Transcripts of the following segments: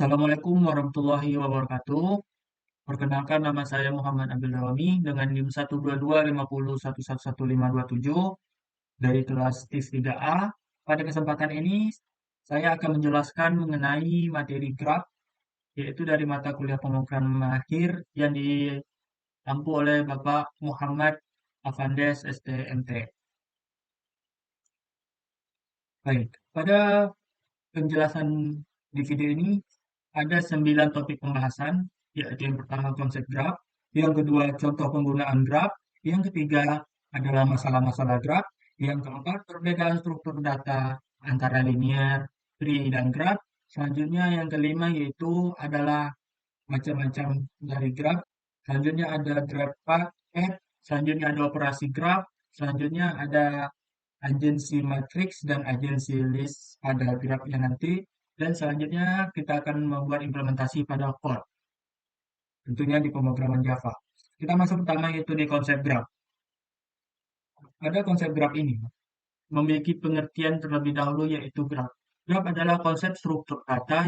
Assalamualaikum warahmatullahi wabarakatuh. Perkenalkan nama saya Muhammad Abdul Rami dengan NIM 12250111527 dari kelas TIF 3A. Pada kesempatan ini saya akan menjelaskan mengenai materi graf yaitu dari mata kuliah pemrograman akhir yang diampu oleh Bapak Muhammad Afandes STMT. Baik, pada penjelasan di video ini ada 9 topik pembahasan, yaitu yang pertama konsep graf, yang kedua contoh penggunaan graf, yang ketiga adalah masalah-masalah graf, yang keempat perbedaan struktur data antara linear, tree, dan graf. Selanjutnya yang kelima yaitu adalah macam-macam dari graf. Selanjutnya ada graph path, selanjutnya ada operasi graf, selanjutnya ada agensi matrix dan agensi list pada grafnya nanti. Dan selanjutnya kita akan membuat implementasi pada code, tentunya di pemrograman Java. Kita masuk pertama yaitu di konsep graf. Pada konsep graf ini memiliki pengertian terlebih dahulu yaitu graf. Graf adalah konsep struktur data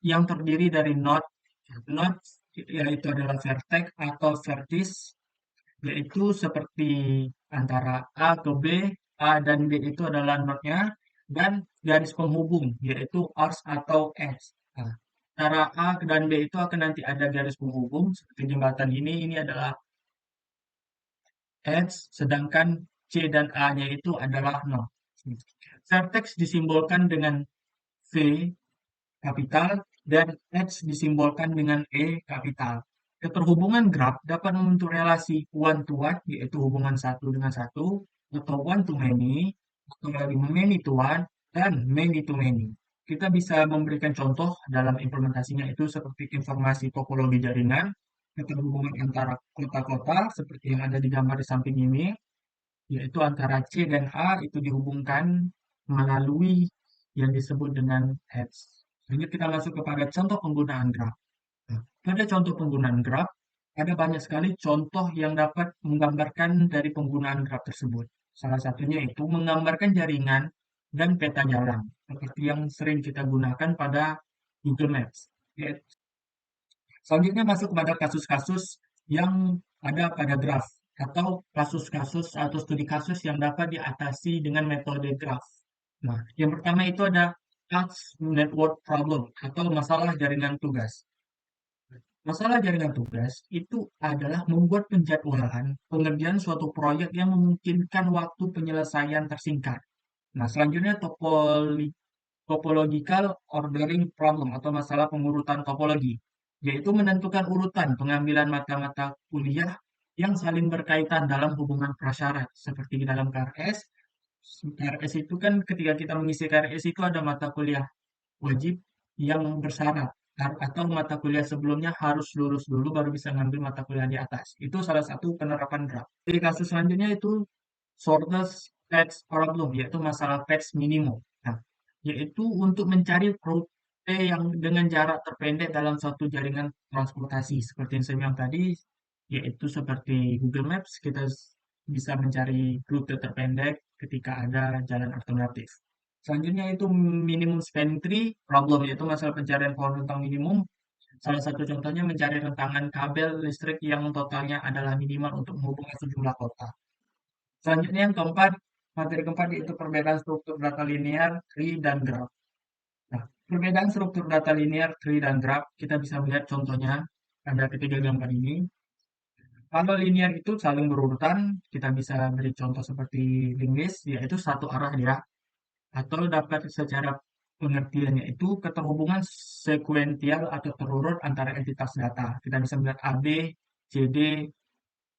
yang terdiri dari node, node yaitu adalah vertex atau vertices, yaitu seperti antara A ke B, A dan B itu adalah node-nya, dan garis penghubung, yaitu arcs atau edge. Nah, antara A dan B itu akan nanti ada garis penghubung, seperti jembatan ini adalah edge, sedangkan C dan A-nya itu adalah node. Vertex disimbolkan dengan V kapital dan edge disimbolkan dengan E kapital. Keterhubungan graf dapat membentuk relasi one to one, yaitu hubungan satu dengan satu, atau one to many, atau dari many to one, dan many to many. Kita bisa memberikan contoh dalam implementasinya itu seperti informasi topologi jaringan, keterhubungan antara kota-kota seperti yang ada di gambar di samping ini, yaitu antara C dan A itu dihubungkan melalui yang disebut dengan heads. Selanjutnya kita masuk kepada contoh penggunaan graf. Nah, pada contoh penggunaan graf, ada banyak sekali contoh yang dapat menggambarkan dari penggunaan graf tersebut. Salah satunya itu menggambarkan jaringan dan peta jalan, seperti yang sering kita gunakan pada Google Maps. Selanjutnya masuk pada kasus-kasus yang ada pada graf atau kasus-kasus atau studi kasus yang dapat diatasi dengan metode graf. Nah, yang pertama itu ada task network problem atau masalah jaringan tugas. Masalah jaringan tugas itu adalah membuat penjadwalan pengerjaan suatu proyek yang memungkinkan waktu penyelesaian tersingkat. Nah, selanjutnya topological ordering problem atau masalah pengurutan topologi, yaitu menentukan urutan pengambilan mata-mata kuliah yang saling berkaitan dalam hubungan prasyarat, seperti di dalam KRS. KRS itu kan ketika kita mengisi KRS itu ada mata kuliah wajib yang bersyarat atau mata kuliah sebelumnya harus lulus dulu baru bisa ngambil mata kuliah di atas. Itu salah satu penerapan graf. Jadi kasus selanjutnya itu shortest patch problem, yaitu masalah patch minimum. Nah, yaitu untuk mencari rute yang dengan jarak terpendek dalam suatu jaringan transportasi. Seperti yang saya bilang tadi, yaitu seperti Google Maps, kita bisa mencari rute terpendek ketika ada jalan alternatif. Selanjutnya itu minimum spanning tree problem, yaitu masalah pencarian pohon rentang minimum. Salah satu contohnya mencari rentangan kabel listrik yang totalnya adalah minimal untuk menghubungi sejumlah kota. Selanjutnya yang keempat, materi keempat yaitu perbedaan struktur data linear, tree, dan graph. Nah, perbedaan struktur data linear, tree, dan graph, kita bisa melihat contohnya pada ketiga gambar ini. Kalau linear itu saling berurutan, kita bisa beri contoh seperti linked list, yaitu satu arah dia, atau dapat secara pengertiannya itu keterhubungan sekuensial atau terurut antara entitas data. Kita bisa melihat AB, CD,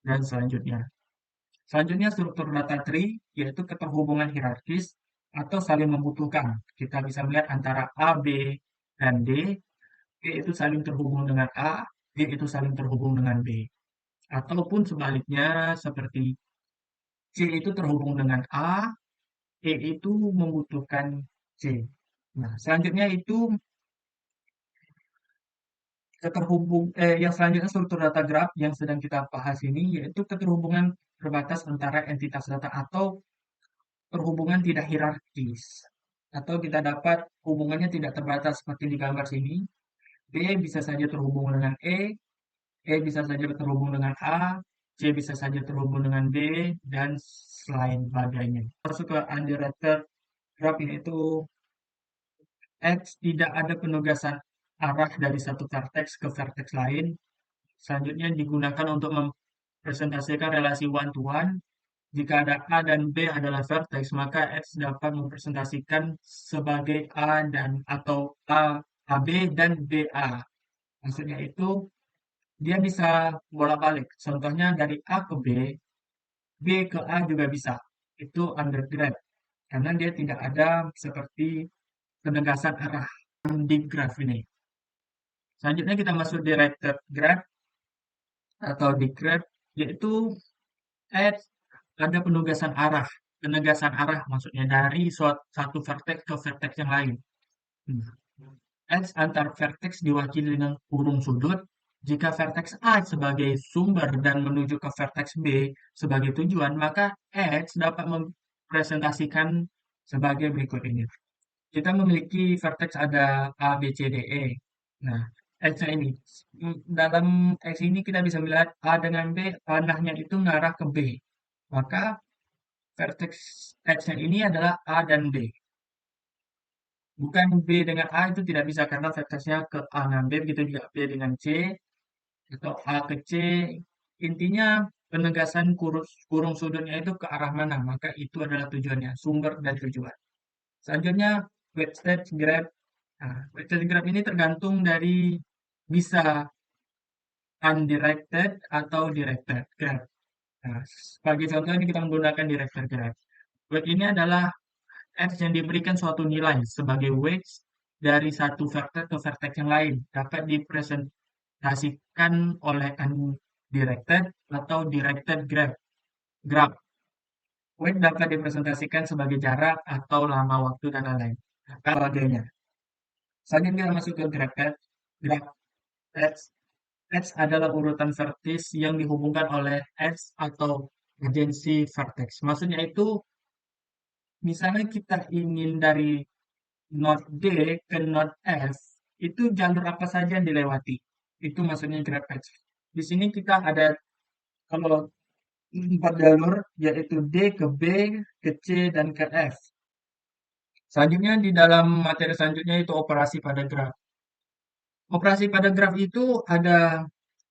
dan selanjutnya. Selanjutnya struktur data tree, yaitu keterhubungan hierarkis atau saling membutuhkan. Kita bisa melihat antara A, B, dan D. B itu saling terhubung dengan A, D itu saling terhubung dengan B. Ataupun sebaliknya seperti C itu terhubung dengan A, E itu membutuhkan C. Nah, selanjutnya itu yang selanjutnya struktur data graph yang sedang kita bahas ini yaitu keterhubungan terbatas antara entitas data atau perhubungan tidak hierarkis atau kita dapat hubungannya tidak terbatas seperti di gambar sini. B bisa saja terhubung dengan E bisa saja terhubung dengan A, C bisa saja terhubung dengan D, dan selain sebagainya. Masuk ke undirected graph, yaitu X tidak ada penugasan arah dari satu vertex ke vertex lain. Selanjutnya digunakan untuk mempresentasikan relasi one to one. Jika ada A dan B adalah vertex, maka X dapat mempresentasikan sebagai A dan atau AB dan BA. Maksudnya itu dia bisa bolak-balik. Contohnya dari A ke B ke A juga bisa. Itu undergrad. Karena dia tidak ada seperti penegasan arah di graph ini. Selanjutnya kita masuk directed graph atau di graph, yaitu ada penugasan arah. Penegasan arah maksudnya dari satu vertex ke vertex yang lain. X antar vertex diwakili dengan kurung sudut. Jika vertex A sebagai sumber dan menuju ke vertex B sebagai tujuan, maka X dapat mempresentasikan sebagai berikut ini. Kita memiliki vertex ada A, B, C, D, E. Nah, X ini, dalam X ini kita bisa melihat A dengan B, panahnya itu mengarah ke B. Maka vertex X-nya ini adalah A dan B. Bukan B dengan A itu tidak bisa karena vertexnya ke A dengan B, begitu juga B dengan C, atau A ke C. Intinya penegasan kurung sudutnya itu ke arah mana, maka itu adalah tujuannya, sumber dan tujuan. Selanjutnya, weighted graph. Nah, weighted graph ini tergantung dari bisa undirected atau directed graph. Nah, sebagai contoh ini kita menggunakan directed graph. Weight ini adalah X yang diberikan suatu nilai sebagai weights dari satu vertex ke vertex yang lain dapat dipresentasikan oleh undirected atau directed graph. Weight dapat dipresentasikan sebagai jarak atau lama waktu dan lain-lain. Sebagainya. Selanjutnya kita masuk ke graph X. X adalah urutan vertex yang dihubungkan oleh X atau agensi vertex. Maksudnya itu, misalnya kita ingin dari node D ke node F, itu jalur apa saja yang dilewati. Itu maksudnya graph X. Di sini kita ada kalau 4 jalur, yaitu D ke B, ke C, dan ke F. Selanjutnya di dalam materi selanjutnya itu operasi pada graf. Operasi pada graf itu ada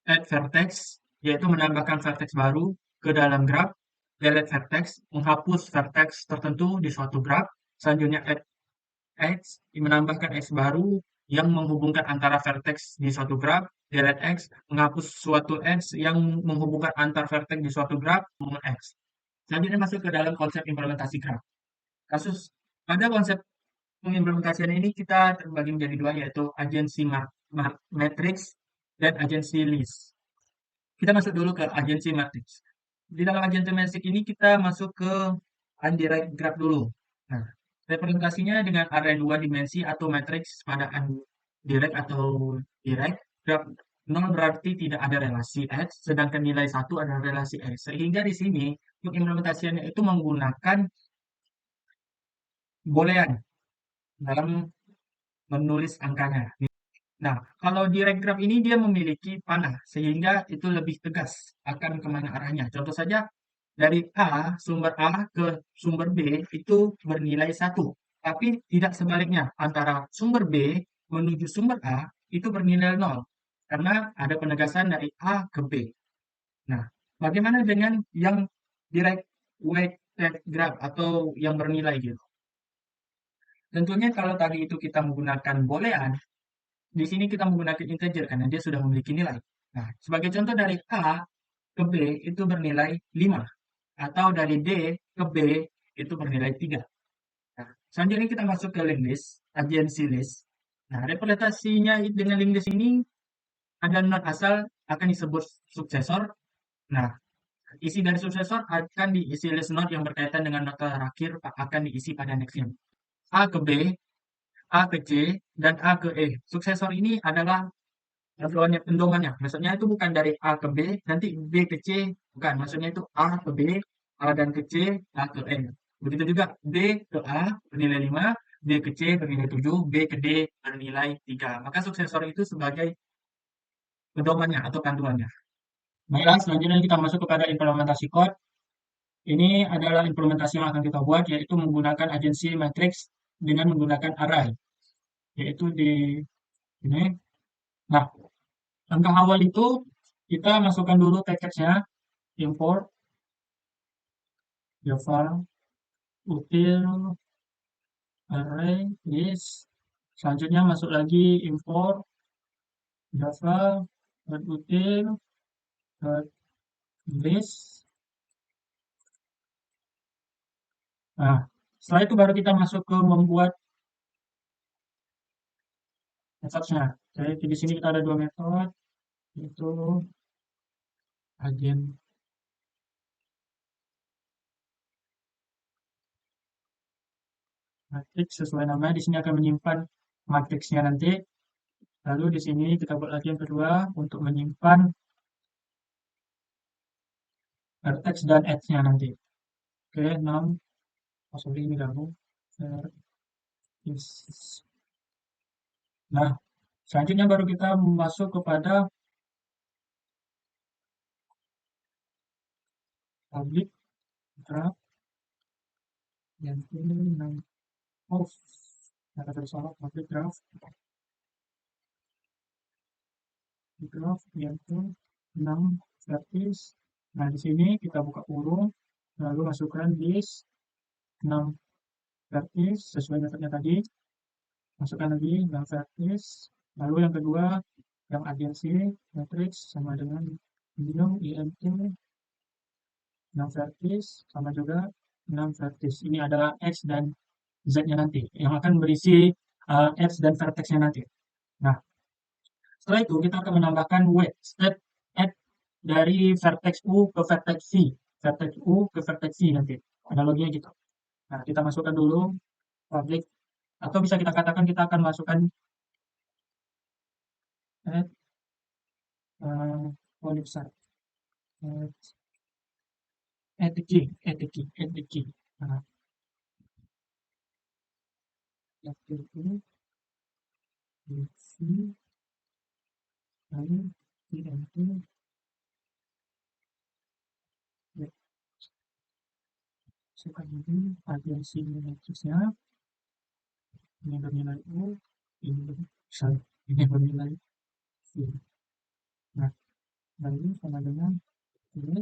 add vertex, yaitu menambahkan vertex baru ke dalam graf. Delete vertex, menghapus vertex tertentu di suatu graf. Selanjutnya add X, menambahkan X baru yang menghubungkan antara vertex di suatu graf. Delete X, menghapus suatu X yang menghubungkan antar vertex di suatu graf dengan X. Selanjutnya masuk ke dalam konsep implementasi graf. Pada konsep pengimplementasian ini kita terbagi menjadi dua, yaitu agensi matrix dan agensi list. Kita masuk dulu ke agensi matrix. Di dalam agensi matrix ini kita masuk ke undirect graph dulu. Nah, representasinya dengan area 2 dimensi atau matrix pada undirect atau direct. Graph 0 berarti tidak ada relasi X, sedangkan nilai 1 adalah relasi X. Sehingga di sini pengimplementasiannya itu menggunakan boolean dalam menulis angkanya. Nah, kalau direct graph ini dia memiliki panah, sehingga itu lebih tegas akan kemana arahnya. Contoh saja, dari sumber A ke sumber B itu bernilai 1. Tapi tidak sebaliknya, antara sumber B menuju sumber A itu bernilai 0. Karena ada penegasan dari A ke B. Nah, bagaimana dengan yang direct weighted graph atau yang bernilai gitu? Tentunya kalau tadi itu kita menggunakan boolean, di sini kita menggunakan integer karena dia sudah memiliki nilai. Nah, sebagai contoh dari A ke B itu bernilai 5. Atau dari D ke B itu bernilai 3. Nah, selanjutnya kita masuk ke linked list, agency list. Nah, representasinya dengan linked list ini ada node asal akan disebut suksesor. Nah, isi dari suksesor akan diisi list node yang berkaitan dengan node terakhir akan diisi pada nextnya. A ke B, A ke C, dan A ke E. Suksesor ini adalah pendomannya. Maksudnya itu bukan dari A ke B, nanti B ke C, bukan. Maksudnya itu A ke B, A dan ke C, A ke E. Begitu juga B ke A bernilai 5, D ke C bernilai 7, B ke D bernilai 3. Maka suksesor itu sebagai pedomannya atau panduannya. Baiklah, selanjutnya kita masuk kepada implementasi code. Ini adalah implementasi yang akan kita buat, yaitu menggunakan agensi matrix dengan menggunakan array, yaitu di ini. Nah, langkah awal itu kita masukkan dulu package-nya, import java util array list. Selanjutnya masuk lagi import java util list. Nah, setelah itu baru kita masuk ke membuat metode-nya. Jadi di sini kita ada dua metode, yaitu agen matrix sesuai namanya. Di sini akan menyimpan matriksnya nanti. Lalu di sini kita buat lagi yang kedua untuk menyimpan vertex dan edge-nya nanti. Oke, 6. Oh, sorry, ini gabung. Nah, selanjutnya baru kita masuk kepada public graph yang ini off. Ada salah public graph yang itu 6 vertis. Nah, di sini kita buka kurung, lalu masukkan list 6 vertis sesuai metodenya tadi. Masukkan lagi 6 vertis. Lalu yang kedua, yang agensi matrix sama dengan new int 6 vertis sama juga 6 vertis. Ini adalah X dan Z-nya nanti yang akan berisi X dan vertex-nya nanti. Nah, setelah itu kita akan menambahkan wait step add dari vertex U ke vertex V. Vertex U ke vertex V nanti. Analoginya gitu. Nah, kita masukkan dulu public atau bisa kita katakan kita akan masukkan add besar. Add the key. Nah, itu V lalu INT ya, sekarang agensi matriksnya ini bernilai U, ini bernilai V. Nah, lalu sama dengan ini.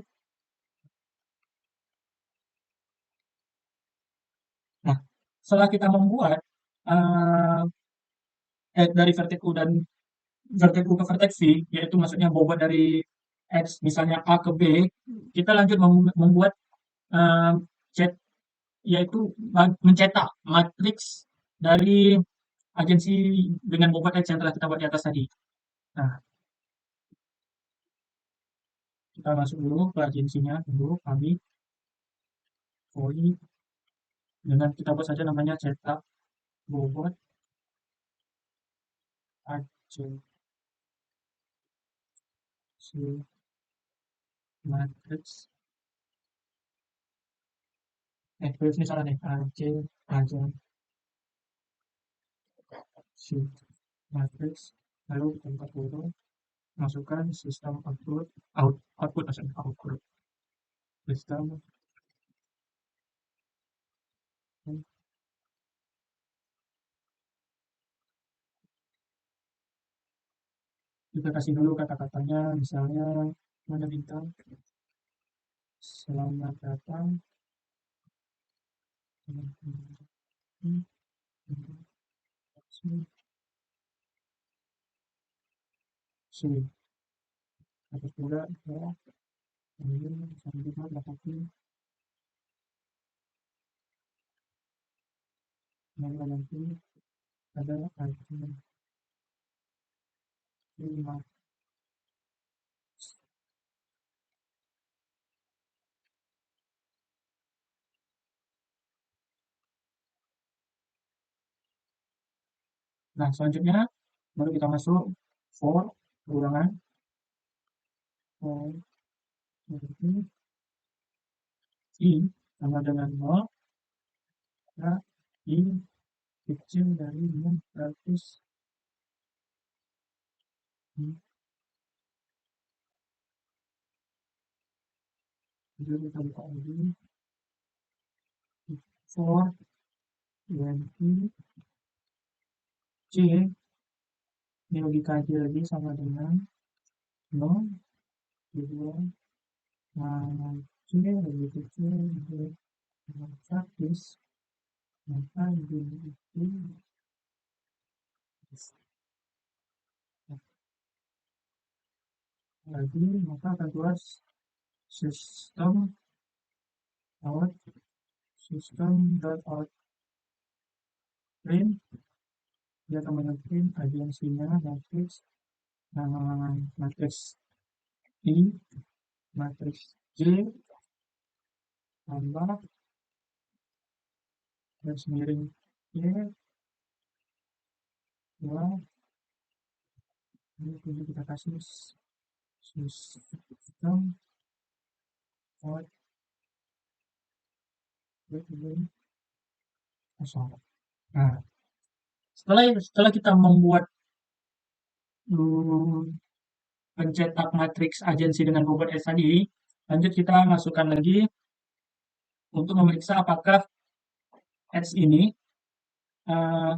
Nah, setelah kita membuat uh, dari vertex U dan vertex U ke vertex V, yaitu maksudnya bobot dari X misalnya A ke B, kita lanjut membuat uh, chat, yaitu mencetak matriks dari agensi dengan bobot X yang telah kita buat di atas tadi. Nah, kita masuk dulu ke agensinya dulu, kami void dengan kita buat saja namanya cetak bobot agensi matriks. Ini salah nih, agensi matriks. Lalu kita buka kurung, masukkan sistem output maksudnya output sistem. Kita kasih dulu kata-katanya, misalnya mana bintang, selamat datang. Sini, atas juga ya, ini sampai juga dapat yang nanti ada artinya 5. Nah, selanjutnya baru kita masuk for ulangan for I sama dengan 0 ya, I kecil dari 600. Jadi kita buka lagi. For 20 C, ini logika aja lagi sama dengan 0, 2, C lebih kecil dari 100, maka ini itu lagi, maka akan keluar sistem out, sistem dot out print, dia akan men-print agensinya matrix, matrix I, matrix J, tambah garis miring Y, 2, ini kita kasih sistem out kosong. Nah, setelah kita membuat pencetak matriks agensi dengan Google Ads tadi, lanjut kita masukkan lagi untuk memeriksa apakah ads ini uh,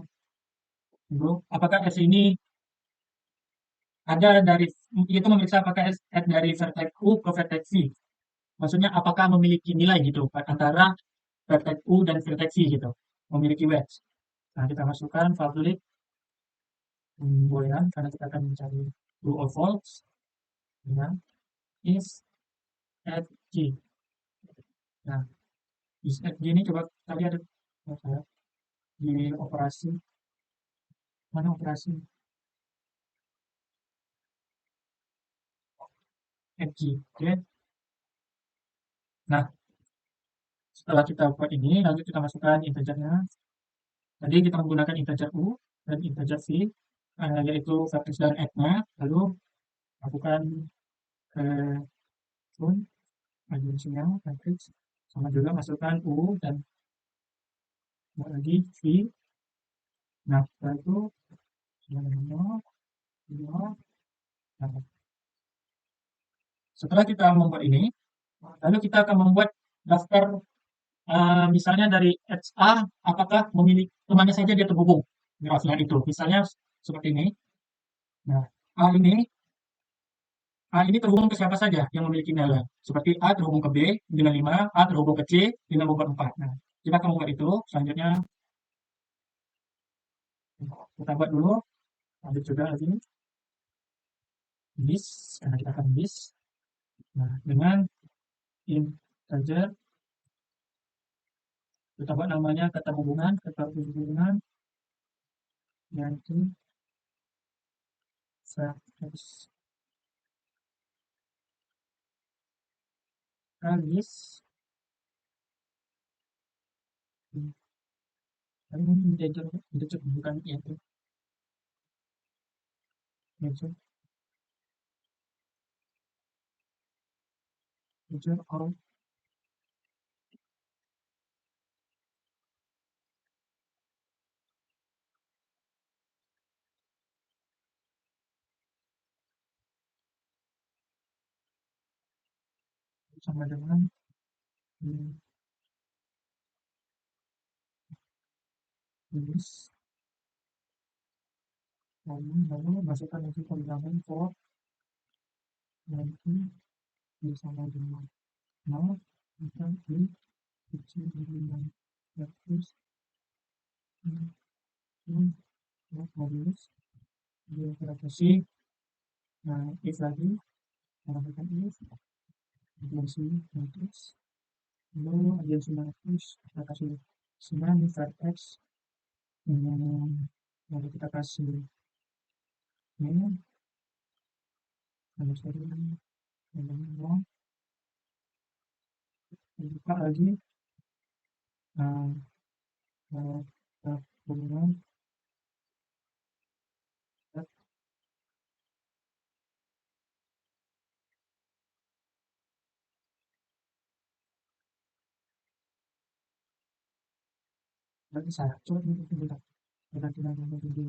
apakah ads ini ada dari, itu memeriksa apakah ad dari vertex U ke vertex V. Maksudnya apakah memiliki nilai gitu antara vertex U dan vertex V gitu, memiliki wedge. Nah, kita masukkan public boolean karena kita akan mencari true or false, ya, is at G. Nah, is at G ini coba tadi ada di operasi, mana operasi at G, oke. Nah, setelah kita buat ini, lanjut kita masukkan integernya. Tadi kita menggunakan integer U dan integer V, yaitu vertex dan add-nya, lalu lakukan ke run agensinya matrix, sama juga masukkan U dan lagi V. Nah, setelah itu nah, setelah kita membuat ini, lalu kita akan membuat daftar, misalnya dari HA, apakah memiliki kemana saja dia terhubung grafnya itu. Misalnya seperti ini. Nah, A ini terhubung ke siapa saja yang memiliki nilai. Seperti A terhubung ke B dengan 5, A terhubung ke C dengan bobot 4. Nah, kita akan membuat itu. Selanjutnya kita buat dulu. Lanjut juga lagi list, karena kita akan list. Nah, dengan integer kita buat namanya kata hubungan yaitu vertex list. Tapi ini integer bukan itu. Integer out sama dengan list, lalu masukkan itu pembilangan for nanti bersama dengan 0, kita di kecil dengan terus modulus dia operasi. Nah, if lagi menggunakan if agensi matrix, lalu agensi matrix kita kasih 9 di vertex, lalu kita kasih ini lalu buka lagi hubungan lagi saya coba ini kita tidak menjadi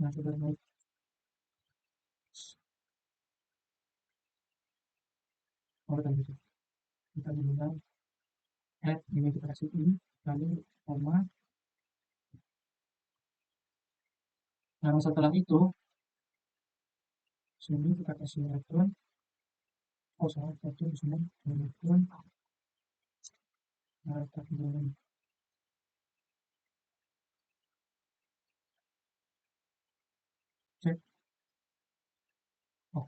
yang sudah baik. Oh, tadi itu kita bilang add ini kita kasih ini lalu koma. Nah setelah itu sini kita kasih return. Oh salah satu di sini return. Nah kita bilang cek. Oh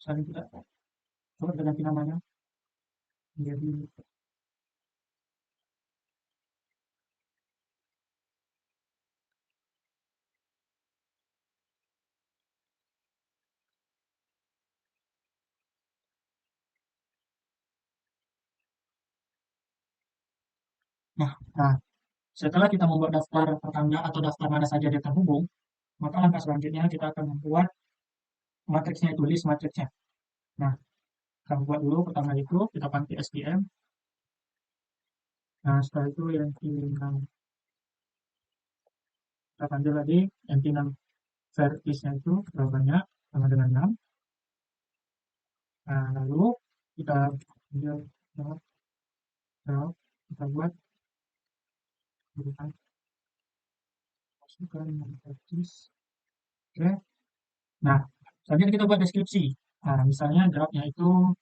saling tidak. Coba kita ganti namanya menjadi. Nah, setelah kita membuat daftar tetangga atau daftar mana saja dia terhubung, maka langkah selanjutnya kita akan membuat matriksnya itu list matriksnya. Nah, kita buat dulu pertama itu kita panggil SPM. Nah, setelah itu yang kita panggil lagi MP6 vertisnya itu berapa banyak sama dengan 6. Nah, lalu kita ambil kita buat urutan masukkan vertis. Oke. Nah, selanjutnya kita buat deskripsi. Nah, misalnya grafnya itu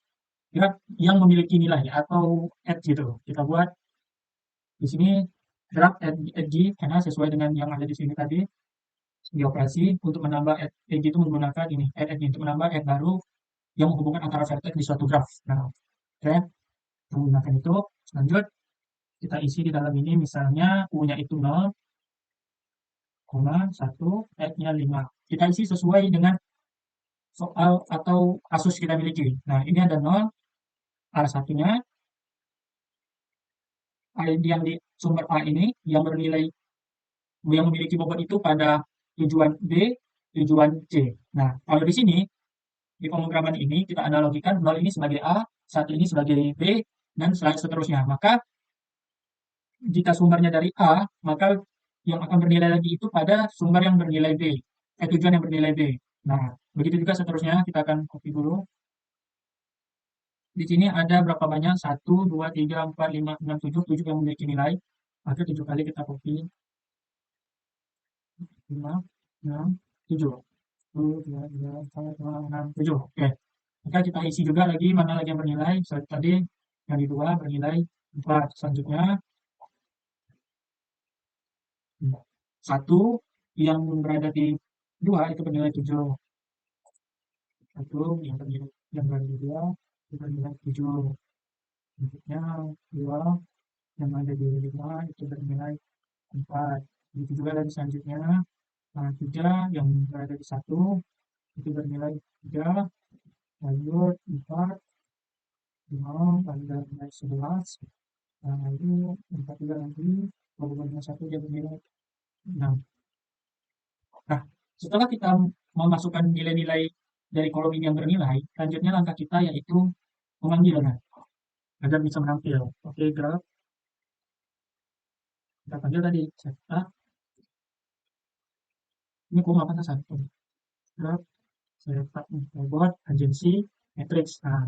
graf yang memiliki nilai atau add gitu. Kita buat di sini graf add karena sesuai dengan yang ada di sini tadi di operasi untuk menambah add itu menggunakan ini add untuk menambah add baru yang menghubungkan antara vertex di suatu graf. Nah, oke, menggunakan itu. Lanjut, kita isi di dalam ini misalnya U-nya itu 0, 1, X-nya 5. Kita isi sesuai dengan soal atau kasus kita miliki. Nah, ini ada 0, A1-nya, yang di sumber A ini, yang bernilai, yang memiliki bobot itu pada tujuan B, tujuan C. Nah, kalau di sini, di pemrograman ini, kita analogikan 0 ini sebagai A, 1 ini sebagai B, dan seterusnya. Maka, jika sumbernya dari A, maka yang akan bernilai lagi itu pada sumber yang bernilai B, tujuan yang bernilai B. Nah, begitu juga seterusnya, kita akan copy dulu. Di sini ada berapa banyak? 1, 2, 3, 4, 5, 6, 7. 7 yang memiliki nilai. Maka 7 kali kita copy. 5, 6, 7. 1, 2, 3, 4, 5, 6, 7. Oke. Maka kita isi juga lagi mana lagi yang bernilai. Seperti tadi, yang di 2 bernilai 4. Selanjutnya, 1 yang berada di 2 itu bernilai 7. 1 yang berada di 2 itu bernilai 7. Selanjutnya, 2 yang ada di 5 itu bernilai 4. Begitu juga dari selanjutnya, 3 yang berada di 1 itu bernilai 3. Lanjut 4, 5 bernilai 11. Lalu 4 juga nanti gabungan dengan 1 dia bernilai 6. Nah, setelah kita memasukkan nilai-nilai dari kolom ini yang bernilai, selanjutnya langkah kita yaitu memanggil agar bisa menampil. Oke, graf. Kita panggil tadi, cetak. Ini kok apa satu? Graf, cetak, robot, agensi, matrix. Nah,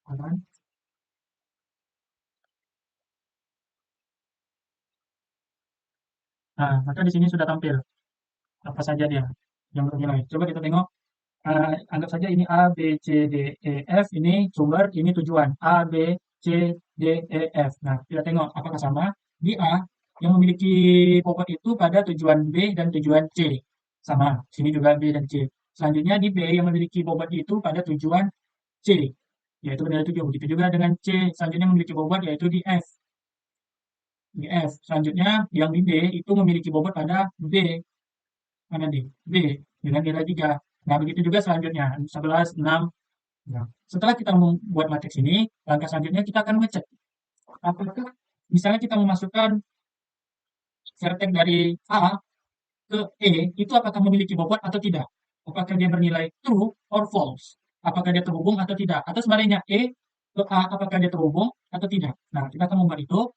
kan? Nah, maka di sini sudah tampil apa saja dia yang bernilai. Coba kita tengok. Anggap saja ini A, B, C, D, E, F. Ini sumber, ini tujuan. A, B, C, D, E, F. Nah, kita tengok apakah sama. Di A, yang memiliki pokok itu pada tujuan B dan tujuan C. Sama. Sini juga B dan C. Selanjutnya di B yang memiliki bobot itu pada tujuan C, yaitu bernilai 7. Begitu juga dengan C, selanjutnya memiliki bobot yaitu di F. Di F. Selanjutnya yang di D itu memiliki bobot pada B. Mana D? B dengan nilai 3. Nah, begitu juga selanjutnya 11, 6. Nah, setelah kita membuat matriks ini, langkah selanjutnya kita akan mengecek apakah misalnya kita memasukkan vertex dari A ke E itu apakah memiliki bobot atau tidak? Apakah dia bernilai true or false? Apakah dia terhubung atau tidak? Atau sebaliknya E ke A apakah dia terhubung atau tidak? Nah, kita akan membuat itu.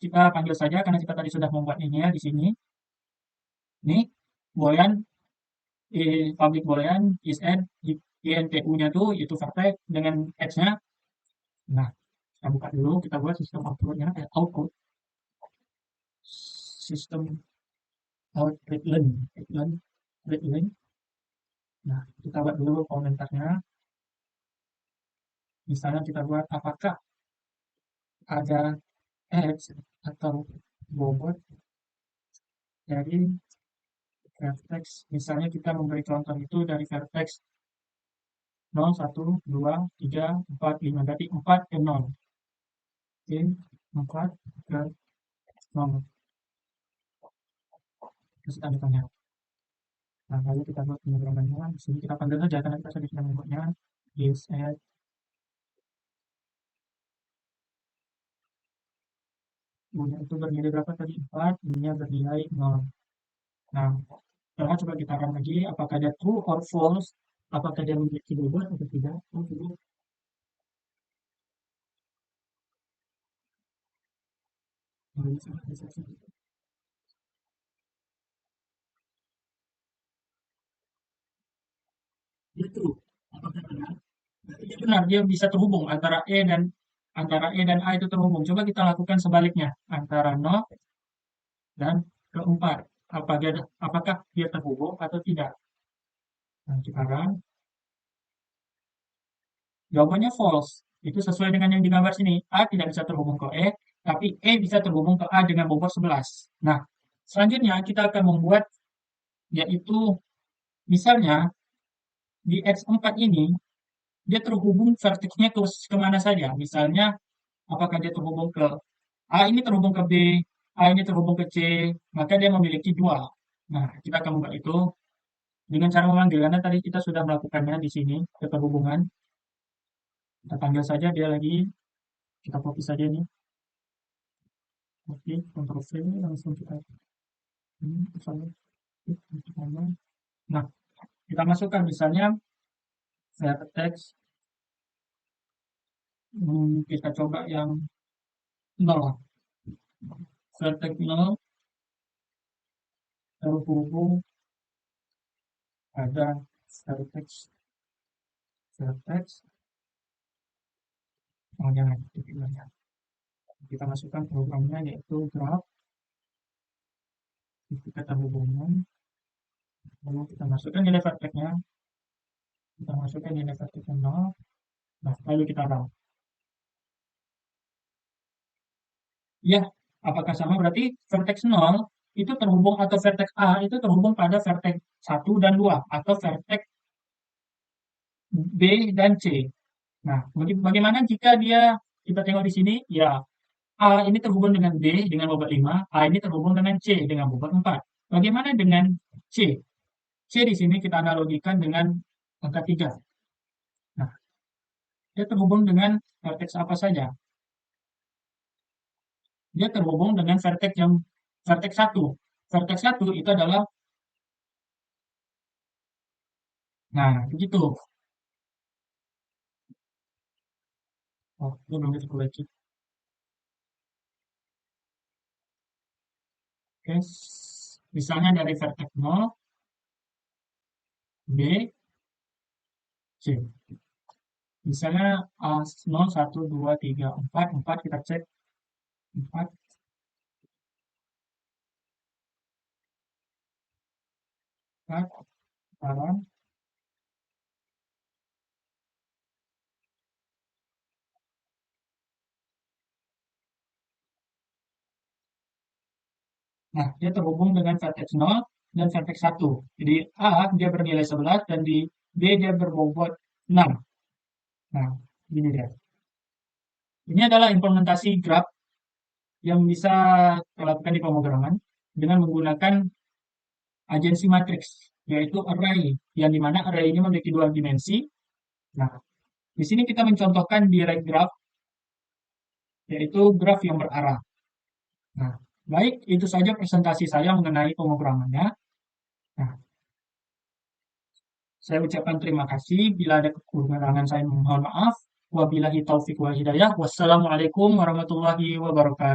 Kita panggil saja karena kita tadi sudah membuat ini ya di sini. Ini boolean public boolean is add INTU-nya tuh itu vertex dengan X-nya. Nah, kita buka dulu, kita buat sistem output-nya, output sistem out readline. Nah, kita buat dulu komentarnya. Misalnya kita buat apakah ada X atau bobot dari vertex. Misalnya kita memberi contoh itu dari vertex 0, 1, 2, 3, 4, 5. Berarti 4 ke 0. Oke, 4 ke 0. Terus tanda tanya. Nah, lalu kita buat pemrogramannya. Di sini kita panggil saja karena kita sudah membuatnya. Is at punya itu bernilai berapa tadi? 4, ininya bernilai 0. Nah, sekarang coba kita run lagi. Apakah dia true or false? Apakah dia memiliki bobot atau tidak? Oh, tidak. Dia true. Apakah benar? Iya benar, dia bisa terhubung antara E dan A itu terhubung. Coba kita lakukan sebaliknya antara 0 dan ke 4. Apakah dia terhubung atau tidak? Nah, sekarang jawabannya false. Itu sesuai dengan yang digambar sini. A tidak bisa terhubung ke E, tapi E bisa terhubung ke A dengan bobot 11. Nah, selanjutnya kita akan membuat yaitu misalnya di X4 ini dia terhubung vertexnya ke kemana saja. Misalnya apakah dia terhubung ke A ini terhubung ke B, A ini terhubung ke C, maka dia memiliki dua. Nah, kita akan membuat itu dengan cara memanggil, karena tadi kita sudah melakukannya di sini, keterhubungan. Kita panggil saja dia lagi, kita copy saja ini. Oke, Ctrl V, langsung kita ini, nah, kita masukkan misalnya vertex, kita coba yang 0. Vertex 0 terhubung pada vertex, oh jangan, kita masukkan programnya yaitu graph, kita terhubungkan, lalu kita masukkan nilai vertexnya, kita masukkan nilai vertexnya 0, nah lalu kita run. Ya, apakah sama? Berarti vertex 0 itu terhubung atau vertex A itu terhubung pada vertex 1 dan 2 atau vertex B dan C. Nah, bagaimana jika kita tengok di sini, ya A ini terhubung dengan B dengan bobot 5, A ini terhubung dengan C dengan bobot 4. Bagaimana dengan C? C di sini kita analogikan dengan angka 3. Nah, dia terhubung dengan vertex apa saja? Dia terhubung dengan vertex 1. Vertex 1 itu adalah, nah, begitu. Oh, ini belum diperbaiki. Oke, misalnya dari vertex 0, B, C. Misalnya 0, 1, 2, 3, 4, 4 kita cek 4, 4, sekarang. Nah, dia terhubung dengan vertex 0 dan vertex 1. Jadi A dia bernilai 11 dan di B dia berbobot 6. Nah, ini dia. Ini adalah implementasi graph yang bisa kita lakukan di pemrograman dengan menggunakan agensi matriks, yaitu array, yang dimana array ini memiliki dua dimensi. Nah, di sini kita mencontohkan direct graph, yaitu graph yang berarah. Nah, baik, itu saja presentasi saya mengenai pemrogramannya. Nah, saya ucapkan terima kasih. Bila ada kekurangan saya mohon maaf. Wabillahi taufiq wal hidayah. Wassalamualaikum warahmatullahi wabarakatuh.